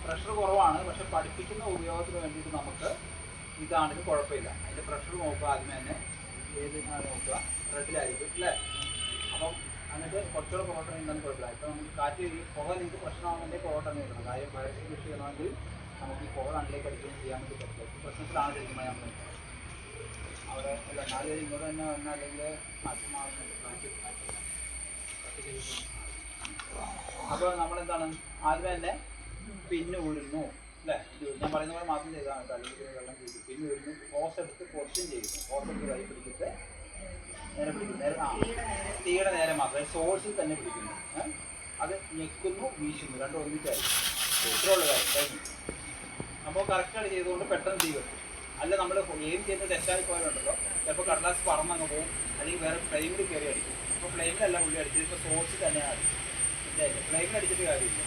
Pressure കുറവാണ്, പക്ഷെ പഠിപ്പിക്കുന്ന ഉപയോഗത്തിന് വേണ്ടിയിട്ട് നമുക്ക് ഇതാണെങ്കിൽ കുഴപ്പമില്ല. അതിൻ്റെ പ്രഷർ നോക്കുക, ആദ്യമേ തന്നെ ഏതിനാണ് നോക്കുക, റെഡിലായിരിക്കും അല്ലേ. അപ്പം എന്നിട്ട് കുറച്ചുകൂടെ പൊറോട്ട നീന്താൻ കുഴപ്പമില്ല. ഇപ്പോൾ നമുക്ക് കാറ്റ് ഈ പുക നിങ്ങൾക്ക് പ്രശ്നമാകുന്നതിൻ്റെ പൊറോട്ട നീക്കണം. കാര്യം ഫയർ എക്സ്റ്റിംഗ്വിഷ് ചെയ്യണമെങ്കിൽ നമുക്ക് ഈ പുക കണ്ണിലേക്ക് അടിക്കുകയും ചെയ്യാൻ വേണ്ടി പറ്റില്ല. ഈ പ്രശ്നത്തിലാണ് ശരിക്കും നമ്മൾ അവിടെ അല്ല 4 പേര് ഇങ്ങോട്ട് തന്നെ വന്നാൽ അല്ലെങ്കിൽ കാറ്റ് മാറുന്നുണ്ട്. അപ്പോൾ നമ്മളെന്താണ് ആദ്യമേ തന്നെ പിന്നെ ഊരുന്നു അല്ലേ. ഞാൻ പറയുന്ന പോലെ മാത്രം ചെയ്താണ് കേട്ടോ, അല്ലെങ്കിൽ വെള്ളം ചെയ്തു പിന്നെ ഊരുന്നു. ഹോസ് എടുത്ത് പൊസിഷൻ ചെയ്യുന്നു. ഹോസ് എടുത്ത് കൈ പിടിച്ചിട്ട് നേരെ പിടിക്കുന്നു. നേരെ തീയുടെ നേരെ മാത്രമേ സോഴ്സിൽ തന്നെ പിടിക്കുന്നു. അത് ഞെക്കുന്നു, വീശുന്നു, രണ്ടും ഒരുമിച്ചായിരിക്കും. ഇത്രയുള്ള കാര്യം കഴിഞ്ഞു. അപ്പോൾ കറക്റ്റായിട്ട് ചെയ്തുകൊണ്ട് പെട്ടെന്ന് തീ വെക്കും. അല്ല നമ്മൾ എയിം ചെയ്ത് തെറ്റായി പോയാലുണ്ടല്ലോ, ചിലപ്പോൾ കടലാസ് പറന്നങ്ങ് പോകും, അല്ലെങ്കിൽ വേറെ ഫ്ലെയിമിൽ കയറി അടിക്കും. അപ്പോൾ ഫ്ലെയിമിലല്ല പുള്ളി അടിച്ചത്, ഇപ്പോൾ സോഴ്സിൽ തന്നെയാണ് അടിച്ചത്. ഫ്ലെയിമിൽ അടിച്ചിട്ട് കാര്യമില്ല.